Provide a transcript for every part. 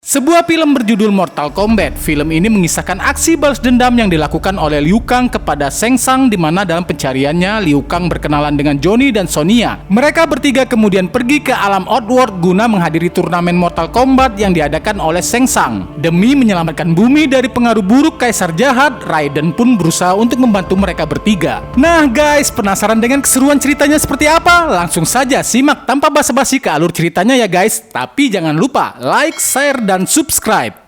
Sebuah film berjudul Mortal Kombat. Film ini mengisahkan aksi balas dendam yang dilakukan oleh Liu Kang kepada Shang Tsung, di mana dalam pencariannya Liu Kang berkenalan dengan Johnny dan Sonya. Mereka bertiga kemudian pergi ke alam Outworld guna menghadiri turnamen Mortal Kombat yang diadakan oleh Shang Tsung. Demi menyelamatkan bumi dari pengaruh buruk kaisar jahat, Raiden pun berusaha untuk membantu mereka bertiga. Nah guys, penasaran dengan keseruan ceritanya seperti apa? Langsung saja simak tanpa basa-basi ke alur ceritanya ya guys. Tapi jangan lupa like, share, dan subscribe.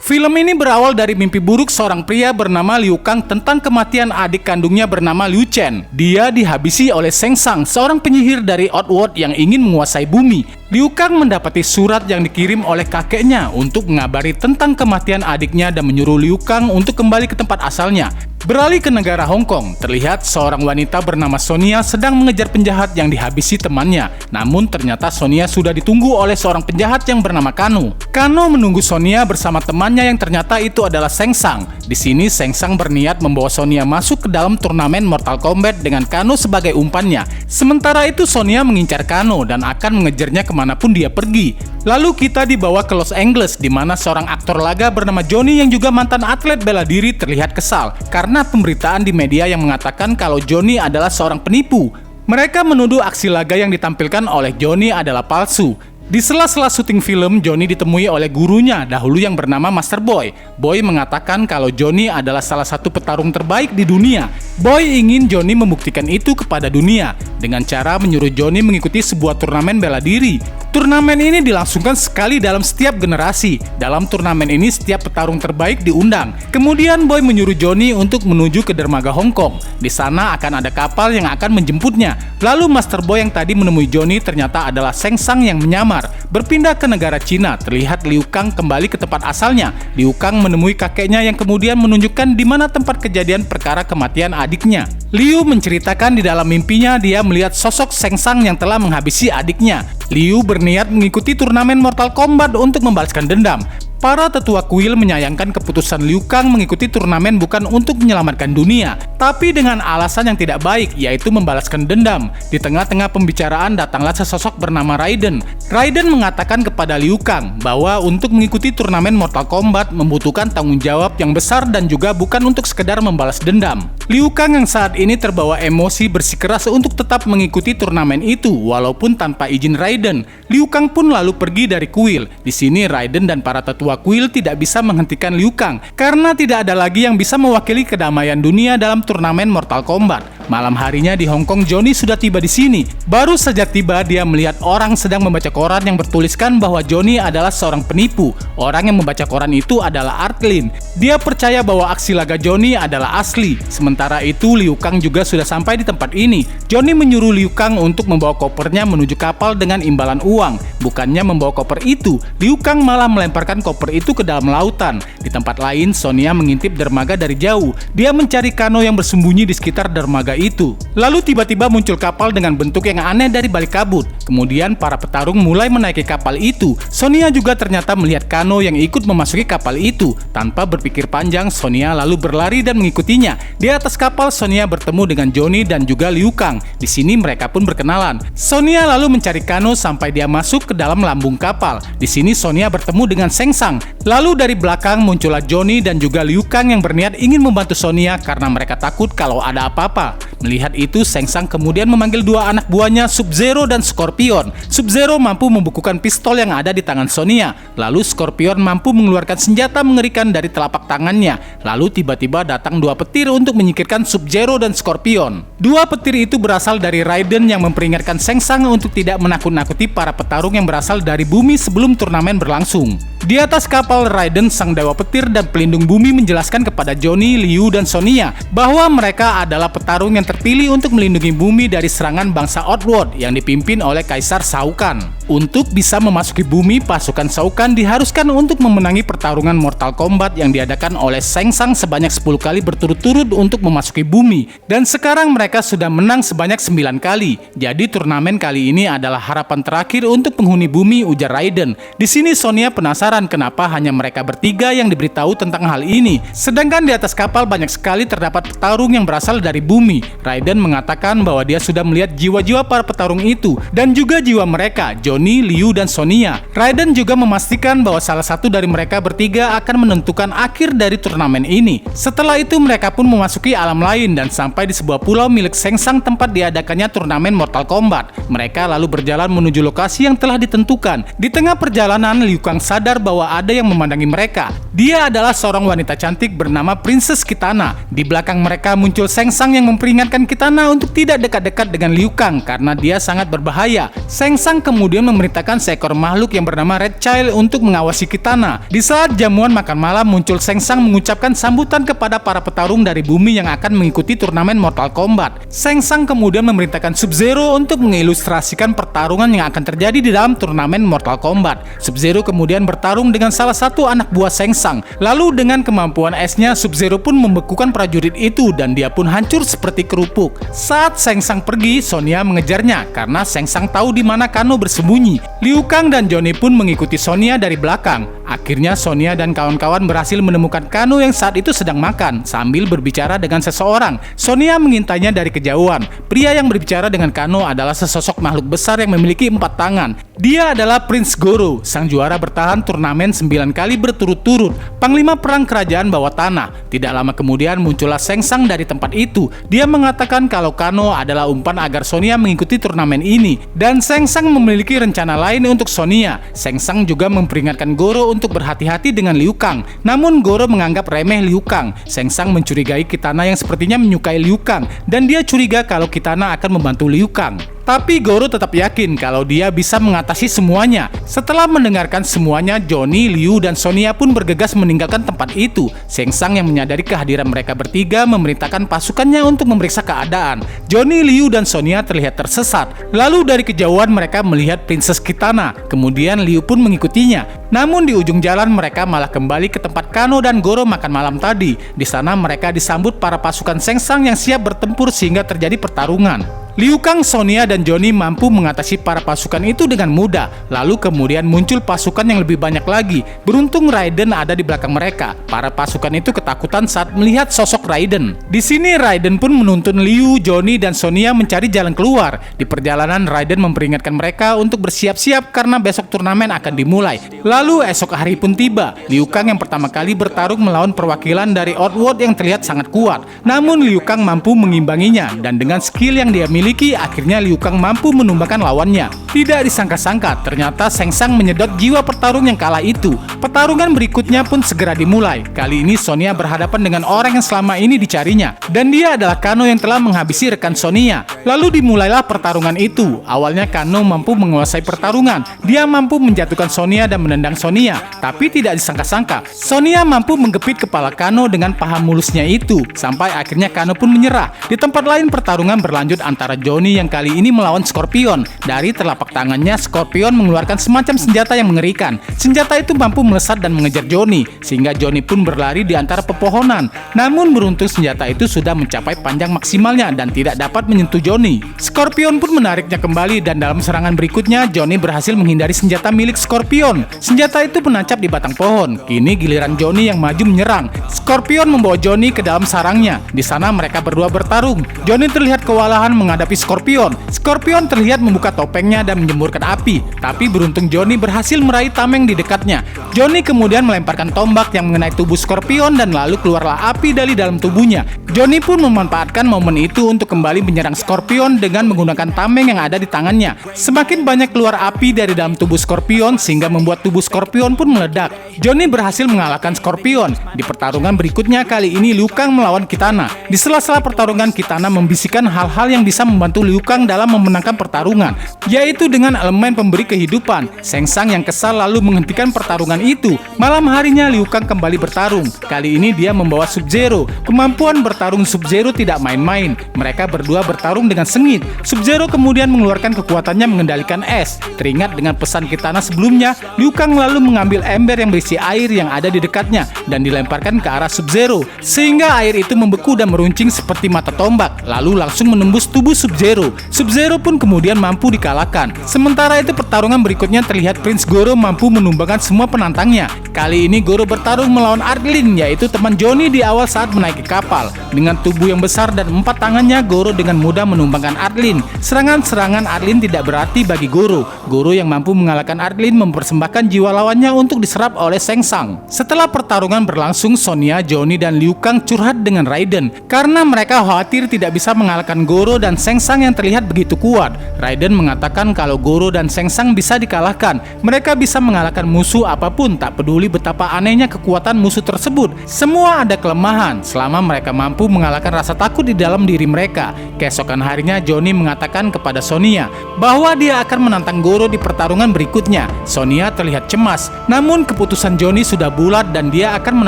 Film ini berawal dari mimpi buruk seorang pria bernama Liu Kang tentang kematian adik kandungnya bernama Liu Chen. Dia dihabisi oleh Shang Tsung, seorang penyihir dari Outworld yang ingin menguasai bumi. Liu Kang mendapati surat yang dikirim oleh kakeknya untuk mengabari tentang kematian adiknya dan menyuruh Liu Kang untuk kembali ke tempat asalnya. Beralih ke negara Hong Kong, terlihat seorang wanita bernama Sonya sedang mengejar penjahat yang dihabisi temannya. Namun ternyata Sonya sudah ditunggu oleh seorang penjahat yang bernama Kano. Kano menunggu Sonya bersama temannya yang ternyata itu adalah Shang Tsung. Di sini Shang Tsung berniat membawa Sonya masuk ke dalam turnamen Mortal Kombat dengan Kano sebagai umpannya. Sementara itu Sonya mengincar Kano dan akan mengejarnya kemanapun dia pergi. Lalu kita dibawa ke Los Angeles, di mana seorang aktor laga bernama Johnny yang juga mantan atlet bela diri terlihat kesal karena pemberitaan di media yang mengatakan kalau Johnny adalah seorang penipu. Mereka menuduh aksi laga yang ditampilkan oleh Johnny adalah palsu. Di sela-sela syuting film, Johnny ditemui oleh gurunya dahulu yang bernama Master Boy. Boy mengatakan kalau Johnny adalah salah satu petarung terbaik di dunia. Boy ingin Johnny membuktikan itu kepada dunia dengan cara menyuruh Johnny mengikuti sebuah turnamen bela diri. Turnamen ini dilangsungkan sekali dalam setiap generasi. Dalam turnamen ini setiap petarung terbaik diundang. Kemudian Boy menyuruh Johnny untuk menuju ke dermaga Hong Kong. Di sana akan ada kapal yang akan menjemputnya. Lalu Master Boy yang tadi menemui Johnny ternyata adalah Shang Tsung yang menyamar. Berpindah ke negara Cina, terlihat Liu Kang kembali ke tempat asalnya. Liu Kang menemui kakeknya yang kemudian menunjukkan di mana tempat kejadian perkara kematian adiknya. Liu menceritakan di dalam mimpinya dia melihat sosok Shang Tsung yang telah menghabisi adiknya. Liu berniat mengikuti turnamen Mortal Kombat untuk membalaskan dendam. Para tetua kuil menyayangkan keputusan Liu Kang mengikuti turnamen bukan untuk menyelamatkan dunia, tapi dengan alasan yang tidak baik, yaitu membalaskan dendam. Di tengah-tengah pembicaraan datanglah sesosok bernama Raiden. Raiden mengatakan kepada Liu Kang bahwa untuk mengikuti turnamen Mortal Kombat membutuhkan tanggung jawab yang besar dan juga bukan untuk sekedar membalas dendam. Liu Kang yang saat ini terbawa emosi bersikeras untuk tetap mengikuti turnamen itu walaupun tanpa izin Raiden. Liu Kang pun lalu pergi dari kuil. Di sini Raiden dan para tetua kuil tidak bisa menghentikan Liu Kang karena tidak ada lagi yang bisa mewakili kedamaian dunia dalam turnamen Mortal Kombat. Malam harinya di Hong Kong, Johnny sudah tiba di sini. Baru saja tiba, dia melihat orang sedang membaca koran yang bertuliskan bahwa Johnny adalah seorang penipu. Orang yang membaca koran itu adalah Arklin. Dia percaya bahwa aksi laga Johnny adalah asli. Sementara itu, Liu Kang juga sudah sampai di tempat ini. Johnny menyuruh Liu Kang untuk membawa kopernya menuju kapal dengan imbalan uang. Bukannya membawa koper itu, Liu Kang malah melemparkan koper itu ke dalam lautan. Di tempat lain, Sonya mengintip dermaga dari jauh. Dia mencari Kano yang bersembunyi di sekitar dermaga itu. Lalu tiba-tiba muncul kapal dengan bentuk yang aneh dari balik kabut. Kemudian para petarung mulai menaiki kapal itu. Sonya juga ternyata melihat Kano yang ikut memasuki kapal itu. Tanpa berpikir panjang, Sonya lalu berlari dan mengikutinya. Di atas kapal, Sonya bertemu dengan Johnny dan juga Liu Kang. Di sini mereka pun berkenalan. Sonya lalu mencari Kano sampai dia masuk ke dalam lambung kapal. Di sini Sonya bertemu dengan Shang Tsung. Lalu dari belakang muncullah Johnny dan juga Liu Kang yang berniat ingin membantu Sonya karena mereka takut kalau ada apa-apa. Melihat itu, Shang Tsung kemudian memanggil dua anak buahnya, Sub-Zero dan Scorpion. Sub-Zero mampu membukukan pistol yang ada di tangan Sonya. Lalu Scorpion mampu mengeluarkan senjata mengerikan dari telapak tangannya. Lalu tiba-tiba datang dua petir untuk menyingkirkan Sub-Zero dan Scorpion. Dua petir itu berasal dari Raiden yang memperingatkan Shang Tsung untuk tidak menakut-nakuti para petarung yang berasal dari bumi sebelum turnamen berlangsung. Di atas kapal, Raiden, sang dewa petir dan pelindung bumi menjelaskan kepada Johnny, Liu, dan Sonya bahwa mereka adalah petarung yang terpilih untuk melindungi bumi dari serangan bangsa Outworld yang dipimpin oleh Kaisar Shao Kahn. Untuk bisa memasuki bumi, pasukan Shao Kahn diharuskan untuk memenangi pertarungan Mortal Kombat yang diadakan oleh Shang Tsung sebanyak 10 kali berturut-turut untuk memasuki bumi. Dan sekarang mereka sudah menang sebanyak 9 kali. Jadi turnamen kali ini adalah harapan terakhir untuk penghuni bumi, ujar Raiden. Di sini Sonya penasaran kenapa hanya mereka bertiga yang diberitahu tentang hal ini. Sedangkan di atas kapal banyak sekali terdapat petarung yang berasal dari bumi. Raiden mengatakan bahwa dia sudah melihat jiwa-jiwa para petarung itu dan juga jiwa mereka. Johnny, Liu, dan Sonya. Raiden juga memastikan bahwa salah satu dari mereka bertiga akan menentukan akhir dari turnamen ini. Setelah itu mereka pun memasuki alam lain dan sampai di sebuah pulau milik Shang Tsung tempat diadakannya turnamen Mortal Kombat. Mereka lalu berjalan menuju lokasi yang telah ditentukan. Di tengah perjalanan, Liu Kang sadar bahwa ada yang memandangi mereka. Dia adalah seorang wanita cantik bernama Princess Kitana. Di belakang mereka muncul Shang Tsung yang memperingatkan Kitana untuk tidak dekat-dekat dengan Liu Kang karena dia sangat berbahaya. Shang Tsung kemudian memerintahkan seekor makhluk yang bernama Red Child untuk mengawasi Kitana. Di saat jamuan makan malam, muncul Shang Tsung mengucapkan sambutan kepada para petarung dari bumi yang akan mengikuti turnamen Mortal Kombat. Shang Tsung kemudian memerintahkan Sub-Zero untuk mengilustrasikan pertarungan yang akan terjadi di dalam turnamen Mortal Kombat. Sub-Zero kemudian bertarung dengan salah satu anak buah Shang Tsung. Lalu dengan kemampuan esnya, Sub-Zero pun membekukan prajurit itu dan dia pun hancur seperti kerupuk. Saat Shang Tsung pergi, Sonya mengejarnya karena Shang Tsung tahu di mana Kano bersembunyi. Liu Kang dan Johnny pun mengikuti Sonya dari belakang. Akhirnya Sonya dan kawan-kawan berhasil menemukan Kano yang saat itu sedang makan sambil berbicara dengan seseorang. Sonya mengintainya dari kejauhan. Pria yang berbicara dengan Kano adalah sesosok makhluk besar yang memiliki 4 tangan. Dia adalah Prince Goro, sang juara bertahan turnamen 9 kali berturut-turut, panglima perang kerajaan bawah tanah. Tidak lama kemudian muncullah Shang Tsung dari tempat itu. Dia mengatakan kalau Kano adalah umpan agar Sonya mengikuti turnamen ini, dan Shang Tsung memiliki rencana lain untuk Sonya. Shang Tsung juga memperingatkan Goro untuk berhati-hati dengan Liu Kang. Namun Goro menganggap remeh Liu Kang. Shang Tsung mencurigai Kitana yang sepertinya menyukai Liu Kang, dan dia curiga kalau Kitana akan membantu Liu Kang. Tapi Goro tetap yakin kalau dia bisa mengatasi semuanya. Setelah mendengarkan semuanya, Johnny, Liu, dan Sonya pun bergegas meninggalkan tempat itu. Shang Tsung yang menyadari kehadiran mereka bertiga memerintahkan pasukannya untuk memeriksa keadaan. Johnny, Liu, dan Sonya terlihat tersesat. Lalu dari kejauhan mereka melihat Princess Kitana. Kemudian Liu pun mengikutinya. Namun di ujung jalan mereka malah kembali ke tempat Kano dan Goro makan malam tadi. Di sana mereka disambut para pasukan Shang Tsung yang siap bertempur sehingga terjadi pertarungan. Liu Kang, Sonya, dan Johnny mampu mengatasi para pasukan itu dengan mudah. Lalu kemudian muncul pasukan yang lebih banyak lagi. Beruntung Raiden ada di belakang mereka. Para pasukan itu ketakutan saat melihat sosok Raiden. Di sini Raiden pun menuntun Liu, Johnny, dan Sonya mencari jalan keluar. Di perjalanan Raiden memperingatkan mereka untuk bersiap-siap karena besok turnamen akan dimulai. Lalu esok hari pun tiba. Liu Kang yang pertama kali bertarung melawan perwakilan dari Outworld yang terlihat sangat kuat. Namun Liu Kang mampu mengimbanginya, dan dengan skill yang dia miliki, akhirnya Liu Kang mampu menumbangkan lawannya. Tidak disangka-sangka, ternyata Shang Tsung menyedot jiwa petarung yang kalah itu. Pertarungan berikutnya pun segera dimulai. Kali ini Sonya berhadapan dengan orang yang selama ini dicarinya, dan dia adalah Kano yang telah menghabisi rekan Sonya. Lalu dimulailah pertarungan itu. Awalnya Kano mampu menguasai pertarungan. Dia mampu menjatuhkan Sonya dan menendang Sonya. Tapi tidak disangka-sangka, Sonya mampu menggepit kepala Kano dengan paha mulusnya itu. Sampai akhirnya Kano pun menyerah. Di tempat lain pertarungan berlanjut antara Johnny yang kali ini melawan Scorpion. Dari telapak tangannya, Scorpion mengeluarkan semacam senjata yang mengerikan. Senjata itu mampu melesat dan mengejar Johnny, sehingga Johnny pun berlari di antara pepohonan. Namun beruntung senjata itu sudah mencapai panjang maksimalnya dan tidak dapat menyentuh Johnny. Scorpion pun menariknya kembali, dan dalam serangan berikutnya Johnny berhasil menghindari senjata milik Scorpion. Senjata itu menancap di batang pohon. Kini giliran Johnny yang maju menyerang. Scorpion membawa Johnny ke dalam sarangnya. Di sana mereka berdua bertarung. Johnny terlihat kewalahan menghadapi Scorpion. Scorpion terlihat membuka topengnya dan menjemurkan api. Tapi beruntung Johnny berhasil meraih tameng di dekatnya. Johnny kemudian melemparkan tombak yang mengenai tubuh Scorpion dan lalu keluarlah api dari dalam tubuhnya. Johnny pun memanfaatkan momen itu untuk kembali menyerang Scorpion dengan menggunakan tameng yang ada di tangannya. Semakin banyak keluar api dari dalam tubuh Scorpion sehingga membuat tubuh Scorpion pun meledak. Johnny berhasil mengalahkan Scorpion. Di pertarungan berikutnya kali ini Liu Kang melawan Kitana. Di sela-sela pertarungan Kitana membisikkan hal-hal yang bisa membantu Liu Kang dalam memenangkan pertarungan, yaitu dengan elemen pemberi kehidupan. Shang Tsung yang kesal lalu menghentikan pertarungan itu. Malam harinya Liu Kang kembali bertarung. Kali ini dia membawa Sub-Zero. Kemampuan bertarung Sub-Zero tidak main-main. Mereka berdua bertarung dengan sengit. Sub-Zero kemudian mengeluarkan kekuatannya mengendalikan es. Teringat dengan pesan Kitana sebelumnya, Liu Kang lalu mengambil ember yang berisi air yang ada di dekatnya dan dilemparkan ke arah Sub-Zero, sehingga air itu membeku dan meruncing seperti mata tombak, lalu langsung menembus tubuh Sub-Zero. Sub-Zero pun kemudian mampu dikalahkan. Sementara itu pertarungan berikutnya terlihat Prince Goro mampu menumbangkan semua penantangnya. Kali ini Goro bertarung melawan Arlin, yaitu teman Johnny di awal saat menaiki kapal. Dengan tubuh yang besar dan 4 tangannya, Goro dengan mudah menumbangkan Arlin. Serangan-serangan Arlin tidak berarti bagi Goro. Goro yang mampu mengalahkan Arlin mempersembahkan jiwa lawannya untuk diserap oleh Shang Tsung. Setelah pertarungan berlangsung, Sonya, Johnny, dan Liu Kang curhat dengan Raiden karena mereka khawatir tidak bisa mengalahkan Goro dan Shang Tsung yang terlihat begitu kuat. Raiden mengatakan kalau Goro dan Shang Tsung bisa dikalahkan. Mereka bisa mengalahkan musuh apapun, tak peduli betapa anehnya kekuatan musuh tersebut. Semua ada kelemahan selama mereka mampu mengalahkan rasa takut di dalam diri mereka. Keesokan harinya Johnny mengatakan kepada Sonya bahwa dia akan menantang Goro di pertarungan berikutnya. Sonya terlihat cemas, namun keputusan Johnny sudah bulat dan dia akan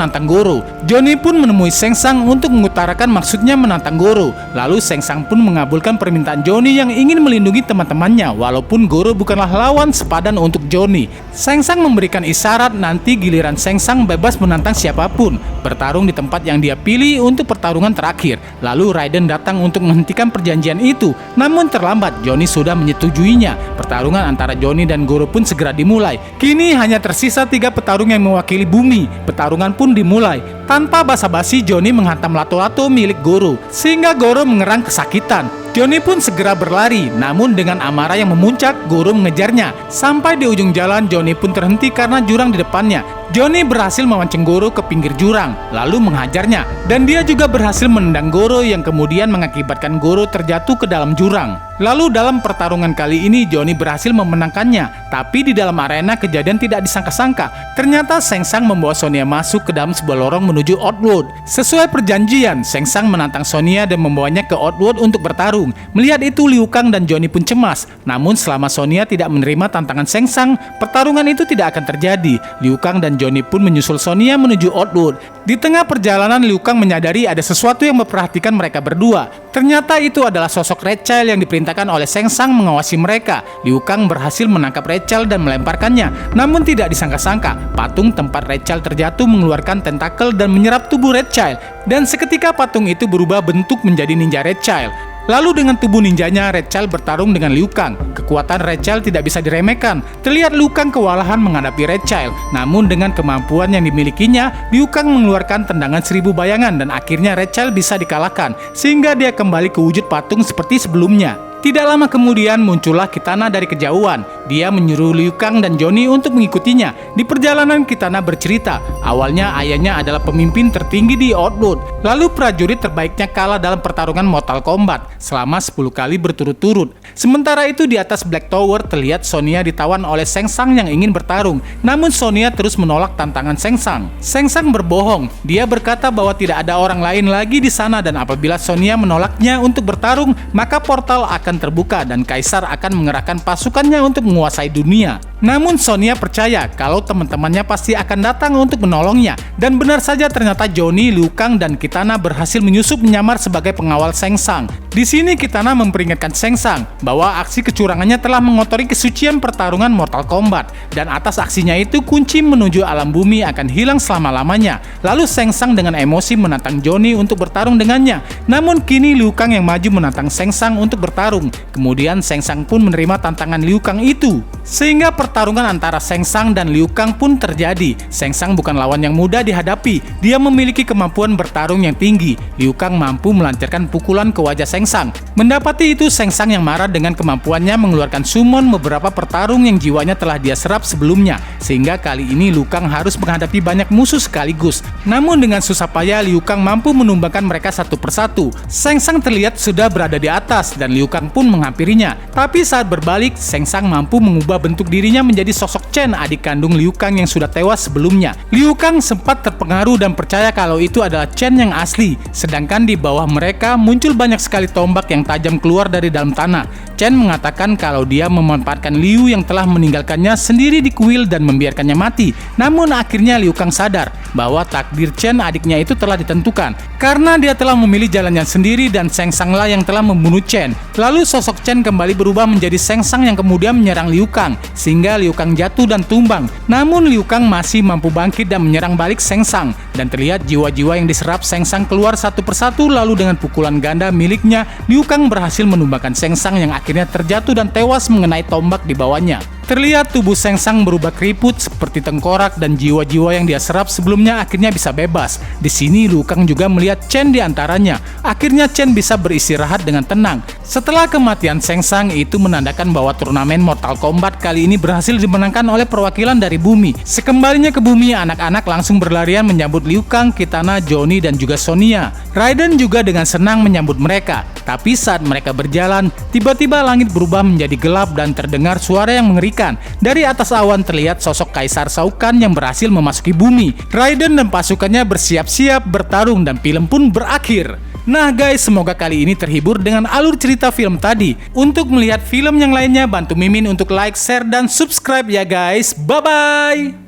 menantang Goro. Johnny pun menemui Shang Tsung untuk mengutarakan maksudnya menantang Goro. Lalu Shang Tsung pun mengabulkan permintaan Johnny yang ingin melindungi teman-temannya walaupun Goro bukanlah lawan sepadan untuk Johnny. Shang Tsung memberikan isyarat nanti giliran Shang Tsung bebas menantang siapapun, bertarung di tempat yang dia pilih untuk pertarungan terakhir. Lalu Raiden datang untuk menghentikan perjanjian itu, namun terlambat. Johnny sudah menyetujuinya. Pertarungan antara Johnny dan Goro pun segera dimulai. Kini hanya tersisa 3 petarung yang mewakili bumi. Pertarungan pun dimulai. Tanpa basa-basi, Johnny menghantam lato-lato milik Goro sehingga Goro mengerang kesakitan. Johnny pun segera berlari, namun dengan amarah yang memuncak, Goro mengejarnya. Sampai di ujung jalan, Johnny pun terhenti karena jurang di depannya. Johnny berhasil memancing Goro ke pinggir jurang, lalu menghajarnya. Dan dia juga berhasil menendang Goro yang kemudian mengakibatkan Goro terjatuh ke dalam jurang. Lalu dalam pertarungan kali ini, Johnny berhasil memenangkannya. Tapi di dalam arena kejadian tidak disangka-sangka. Ternyata Shang Tsung membawa Sonya masuk ke dalam sebuah lorong menuju Outworld. Sesuai perjanjian, Shang Tsung menantang Sonya dan membawanya ke Outworld untuk bertarung. Melihat itu, Liu Kang dan Johnny pun cemas. Namun selama Sonya tidak menerima tantangan Shang Tsung, pertarungan itu tidak akan terjadi. Liu Kang dan Johnny pun menyusul Sonya menuju Outworld. Di tengah perjalanan, Liu Kang menyadari ada sesuatu yang memperhatikan mereka berdua. Ternyata itu adalah sosok Red Child yang diperintahkan oleh Shang Tsung mengawasi mereka. Liu Kang berhasil menangkap Red Child dan melemparkannya. Namun tidak disangka-sangka, patung tempat Red Child terjatuh mengeluarkan tentakel dan menyerap tubuh Red Child. Dan seketika patung itu berubah bentuk menjadi ninja Red Child. Lalu dengan tubuh ninjanya, Red Child bertarung dengan Liu Kang. Kekuatan Red Child tidak bisa diremehkan. Terlihat Liu Kang kewalahan menghadapi Red Child. Namun dengan kemampuan yang dimilikinya, Liu Kang mengeluarkan tendangan 1000 bayangan dan akhirnya Red Child bisa dikalahkan. Sehingga dia kembali ke wujud patung seperti sebelumnya. Tidak lama kemudian muncullah Kitana dari kejauhan. Dia menyuruh Liu Kang dan Johnny untuk mengikutinya. Di perjalanan Kitana bercerita, awalnya ayahnya adalah pemimpin tertinggi di Outworld. Lalu prajurit terbaiknya kalah dalam pertarungan Mortal Kombat selama 10 kali berturut-turut. Sementara itu di atas Black Tower terlihat Sonya ditawan oleh Shang Tsung yang ingin bertarung. Namun Sonya terus menolak tantangan Shang Tsung. Shang Tsung berbohong. Dia berkata bahwa tidak ada orang lain lagi di sana dan apabila Sonya menolaknya untuk bertarung, maka portal akan terbuka dan Kaisar akan mengerahkan pasukannya untuk menguasai dunia. Namun Sonya percaya kalau teman-temannya pasti akan datang untuk menolongnya. Dan benar saja ternyata Johnny, Liu Kang, dan Kitana berhasil menyusup menyamar sebagai pengawal Shang Tsung. Di sini Kitana memperingatkan Shang Tsung bahwa aksi kecurangannya telah mengotori kesucian pertarungan Mortal Kombat. Dan atas aksinya itu kunci menuju alam bumi akan hilang selama-lamanya. Lalu Shang Tsung dengan emosi menantang Johnny untuk bertarung dengannya. Namun kini Liu Kang yang maju menantang Shang Tsung untuk bertarung. Kemudian Shang Tsung pun menerima tantangan Liu Kang itu. Sehingga pertarungan antara Shang Tsung dan Liu Kang pun terjadi. Shang Tsung bukan lawan yang mudah dihadapi. Dia memiliki kemampuan bertarung yang tinggi. Liu Kang mampu melancarkan pukulan ke wajah Shang Tsung. Mendapati itu, Shang Tsung yang marah dengan kemampuannya mengeluarkan summon beberapa pertarung yang jiwanya telah dia serap sebelumnya. Sehingga kali ini Liu Kang harus menghadapi banyak musuh sekaligus. Namun dengan susah payah Liu Kang mampu menumbangkan mereka satu persatu. Shang Tsung terlihat sudah berada di atas dan Liu Kang pun menghampirinya. Tapi saat berbalik, Shang Tsung mampu mengubah bentuk dirinya menjadi sosok Chen, adik kandung Liu Kang yang sudah tewas sebelumnya. Liu Kang sempat terpengaruh dan percaya kalau itu adalah Chen yang asli. Sedangkan di bawah mereka muncul banyak sekali tombak yang tajam keluar dari dalam tanah. Chen mengatakan kalau dia memanfaatkan Liu yang telah meninggalkannya sendiri di kuil dan membiarkannya mati. Namun akhirnya Liu Kang sadar bahwa takdir Chen adiknya itu telah ditentukan karena dia telah memilih jalannya sendiri dan Shang Tsung lah yang telah membunuh Chen. Lalu sosok Chen kembali berubah menjadi Shang Tsung yang kemudian menyerang Liu Kang sehingga Liu Kang jatuh dan tumbang. Namun Liu Kang masih mampu bangkit dan menyerang balik Shang Tsung. Dan terlihat jiwa-jiwa yang diserap Shang Tsung keluar satu persatu. Lalu dengan pukulan ganda miliknya, Liu Kang berhasil menumbangkan Shang Tsung yang akhirnya terjatuh dan tewas mengenai tombak di bawahnya. Terlihat tubuh Sengsang berubah keriput seperti tengkorak dan jiwa-jiwa yang dia serap sebelumnya akhirnya bisa bebas. Di sini Liu Kang juga melihat Chen di antaranya. Akhirnya Chen bisa beristirahat dengan tenang. Setelah kematian Sengsang itu menandakan bahwa turnamen Mortal Kombat kali ini berhasil dimenangkan oleh perwakilan dari bumi. Sekembalinya ke bumi, anak-anak langsung berlarian menyambut Liu Kang, Kitana, Johnny, dan juga Sonya. Raiden juga dengan senang menyambut mereka. Tapi saat mereka berjalan, tiba-tiba langit berubah menjadi gelap dan terdengar suara yang mengerikan. Dari atas awan terlihat sosok Kaisar Shao Kahn yang berhasil memasuki bumi. Raiden dan pasukannya bersiap-siap bertarung dan film pun berakhir. Nah guys, semoga kali ini terhibur dengan alur cerita film tadi. Untuk melihat film yang lainnya, bantu Mimin untuk like, share, dan subscribe ya guys. Bye-bye!